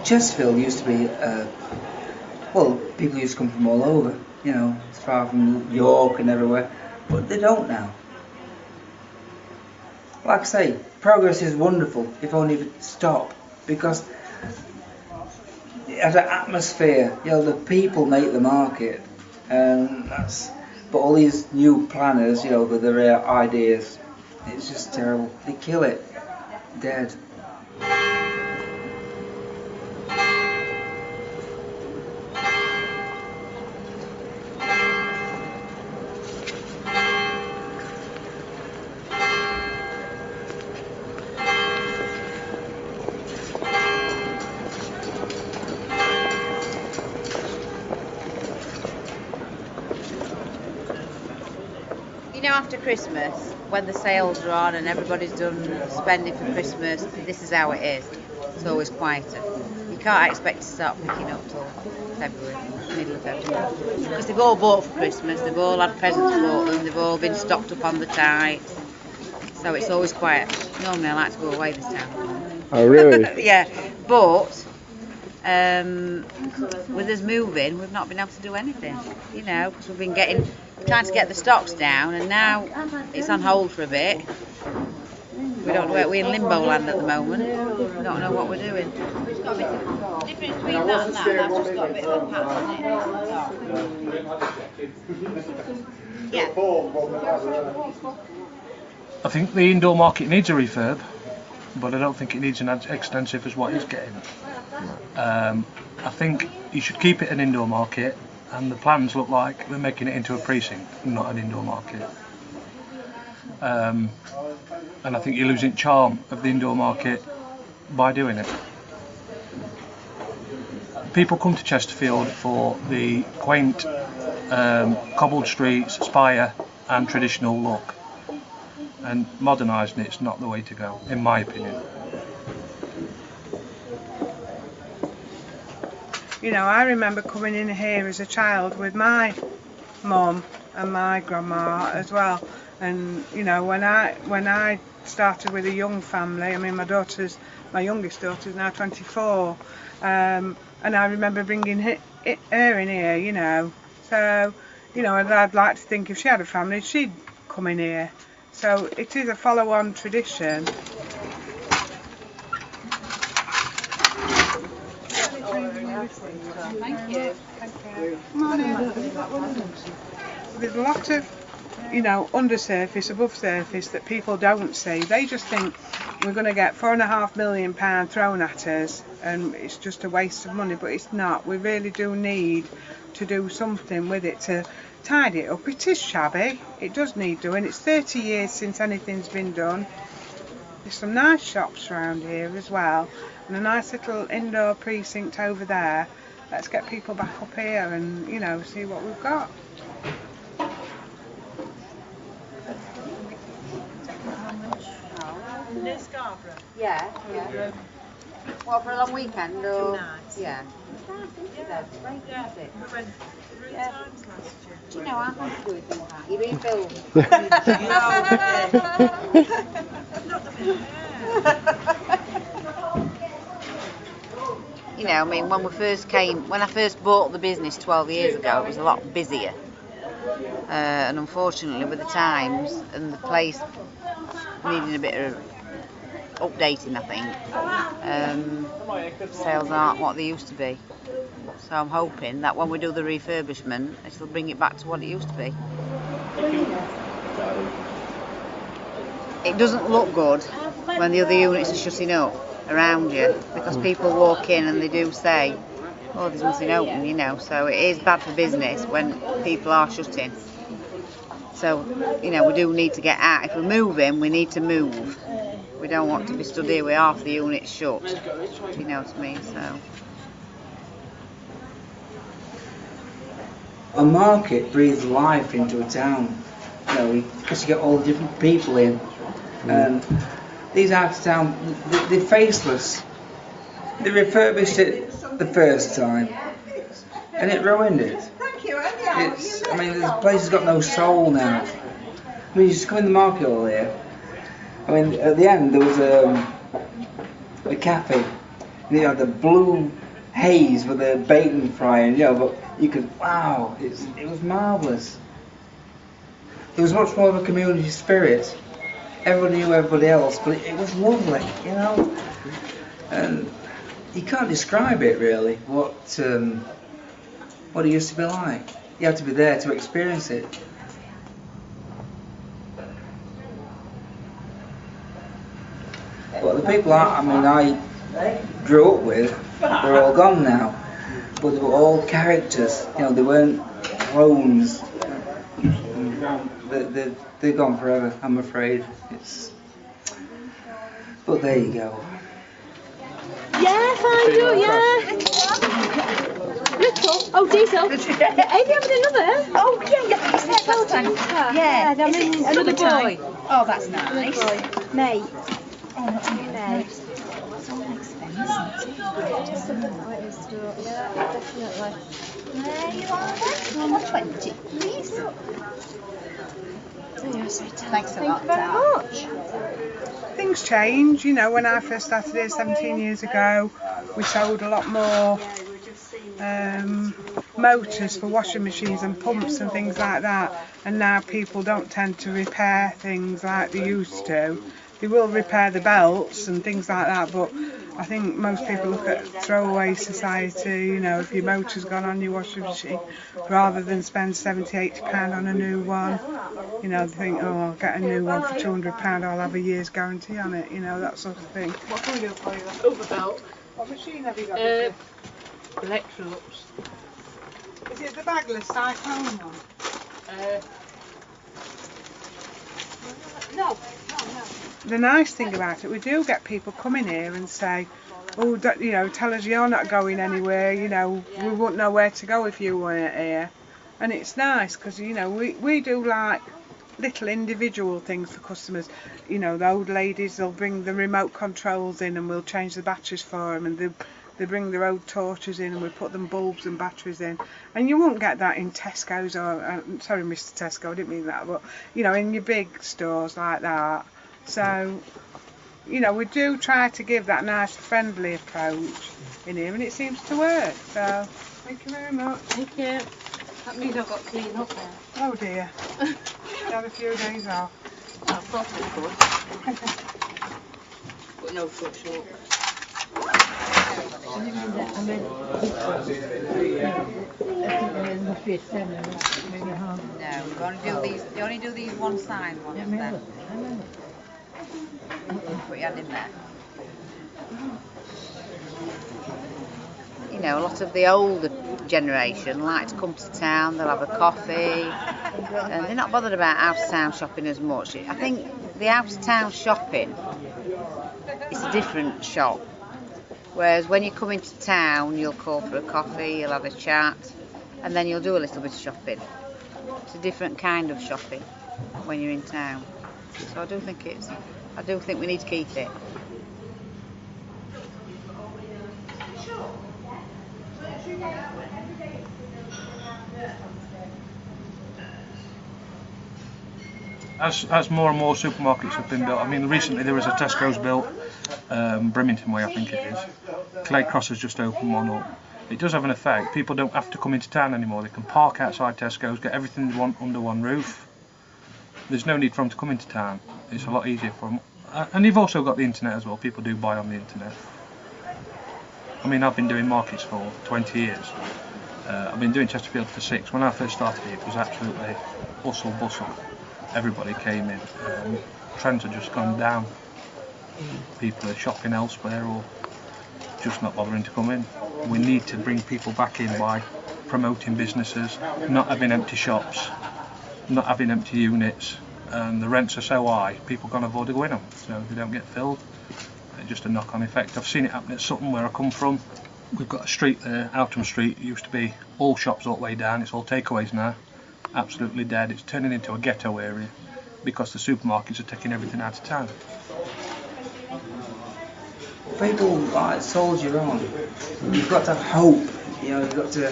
Chesterfield used to be, well, people used to come from all over, you know, as far from York and everywhere, but they don't now. Like I say, progress is wonderful if only if it stop, because it has an atmosphere, you know, the people make the market, and that's, but all these new planners, you know, with their ideas, it's just terrible, they kill it, dead. You know, after Christmas, when the sales are on and everybody's done spending for Christmas, this is how it is. It's always quieter. You can't expect to start picking up till February, middle of February. Because they've all bought for Christmas, they've all had presents for them, they've all been stocked up on the tights. So it's always quiet. Normally I like to go away this time. Oh, really? Yeah, but with us moving, we've not been able to do anything, you know, because we've been trying to get the stocks down, and now it's on hold for a bit. We don't know where we're in limbo land at the moment. We don't know what we're doing. The difference between that and that, I've just got a bit of a pattern in it. Yeah. I think the indoor market needs a refurb, but I don't think it needs an extensive as what it's getting. I think you should keep it an indoor market, and the plans look like they're making it into a precinct, not an indoor market. And I think you're losing charm of the indoor market by doing it. People come to Chesterfield for the quaint cobbled streets, spire and traditional look, and modernising it's not the way to go, in my opinion. You know, I remember coming in here as a child with my mum and my grandma as well, and you know, when I started with a young family, I mean my youngest daughter's now 24, and I remember bringing her in here, you know, so you know, and I'd like to think if she had a family she'd come in here, so it is a follow-on tradition. Thank you. There's a lot of, you know, undersurface, above surface that people don't see. They just think we're going to get £4.5 million thrown at us and it's just a waste of money, but it's not. We really do need to do something with it to tidy it up. It is shabby, it does need doing. It's 30 years since anything's been done. There's some nice shops around here as well, and a nice little indoor precinct over there. Let's get people back up here and, you know, see what we've got. Near Scarborough? Yeah, yeah. Well, for a long weekend or? 2 nights. Yeah. It's nice, isn't it, though? It's great, Yeah, isn't it? we went 3 Yeah. times last year. Do you know, I fancy doing things like that. You're being filmed. Not the minute. You know, I mean, when I first bought the business 12 years ago, it was a lot busier. And unfortunately, with the times and the place needing a bit of updating, I think, sales aren't what they used to be. So I'm hoping that when we do the refurbishment, it'll bring it back to what it used to be. It doesn't look good when the other units are shutting up around you, because people walk in and they do say, oh, there's nothing open, you know, so it is bad for business when people are shutting. So, you know, we do need to get out. If we're moving, we need to move. We don't want to be stood here with half the units shut, you know what I mean, so. A market breathes life into a town, you know, because you get all the different people in. And these out of town, they're faceless. They refurbished it the first time, and it ruined it. I mean, the place has got no soul now. I mean, you just come in the market all here. I mean, at the end there was a cafe, You know, the blue haze with the bacon frying, you know, but you could, wow, it was marvellous. There was much more of a community spirit. Everybody knew everybody else, but it was lovely, you know. And you can't describe it really, what it used to be like. You have to be there to experience it. But the people I grew up with, they're all gone now. But they were all characters, you know, they weren't clones. They're gone forever, I'm afraid. But there you go. Yeah, fine, do it, yeah. Little? Oh, diesel. Have you having another? Oh, yeah, it's next last time. Yeah, I mean, another boy. Oh, that's nice. Mate. Oh, that's really Mate. nice. It's all expensive. Just something like this, yeah, definitely. There you are then. 120, please. Thanks a lot. Very much. Things change, you know. When I first started here 17 years ago, we sold a lot more motors for washing machines and pumps and things like that, and now people don't tend to repair things like they used to. They will repair the belts and things like that, but I think most people look at throwaway society, you know, if your motor's gone on your washing machine, rather than spend £70–80 on a new one, you know, they think, oh, I'll get a new one for £200, I'll have a year's guarantee on it, you know, that sort of thing. What can we do for you? Overbelt. What machine have you got? Electrolux. Is it the bagless cyclone one? No. The nice thing about it, we do get people coming here and say, oh, you know, tell us you're not going anywhere, you know, we wouldn't know where to go if you weren't here. And it's nice because, you know, we do like little individual things for customers. You know, the old ladies, they'll bring the remote controls in and we'll change the batteries for them, and they bring their old torches in and we put them bulbs and batteries in. And you won't get that in Tesco's or, sorry Mr Tesco, I didn't mean that, but, you know, in your big stores like that. So, you know, we do try to give that nice friendly approach in here, and it seems to work. So, thank you very much. Thank you. That means I've got to clean up now. Oh dear. Have a few days off. I thought it would. But no such luck. No, you only do these one side ones then. Put your hand in there. You know, a lot of the older generation like to come to town, they'll have a coffee, and they're not bothered about out-of-town shopping as much. I think the out-of-town shopping is a different shop. Whereas when you come into town, you'll call for a coffee, you'll have a chat, and then you'll do a little bit of shopping. It's a different kind of shopping when you're in town. So I do think we need to keep it. As more and more supermarkets have been built, I mean, recently there was a Tesco's built, Brimington Way I think it is. Clay Cross has just opened one up. It does have an effect. People don't have to come into town anymore. They can park outside Tesco's, get everything they want under one roof. There's no need for them to come into town. It's a lot easier for them. And you've also got the internet as well. People do buy on the internet. I mean, I've been doing markets for 20 years. I've been doing Chesterfield for 6. When I first started it was absolutely hustle bustle. Everybody came in. Trends have just gone down. People are shopping elsewhere or just not bothering to come in. We need to bring people back in by promoting businesses, not having empty shops, not having empty units, and the rents are so high, people can't afford to go in them, so they don't get filled. It's just a knock-on effect. I've seen it happen at Sutton where I come from. We've got a street there, Outham Street. It used to be all shops all the way down. It's all takeaways now. Absolutely dead. It's turning into a ghetto area because the supermarkets are taking everything out of town. People like soldier on. You've got to have hope. You know, you've got to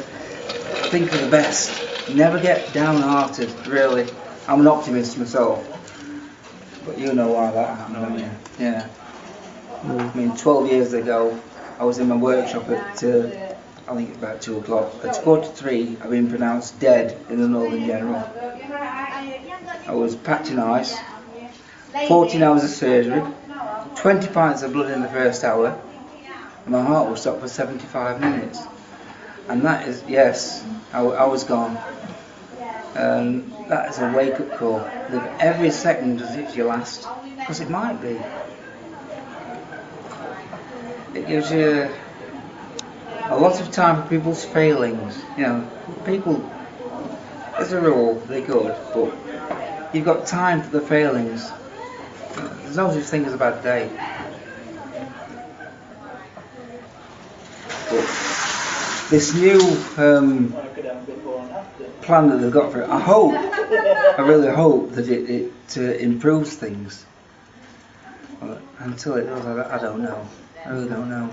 think of the best. Never get downhearted. Really, I'm an optimist myself. But you know why that happened, don't you? Yeah. I mean, 12 years ago, I I was in my workshop at, I think it's about 2 o'clock. At 2:45, I've been pronounced dead in the Northern General. I was packed in ice, 14 hours of surgery, 20 pints of blood in the first hour, and my heart was stopped for 75 minutes. And that is, yes, I was gone. That is a wake-up call. Live every second as if it's your last, because it might be. It gives you a lot of time for people's failings. You know, people, as a rule, they're good, but you've got time for the failings. There's no such thing as a bad day. But this new plan that they've got for it, I really hope that it improves things. But until it does, I don't know. I really don't know.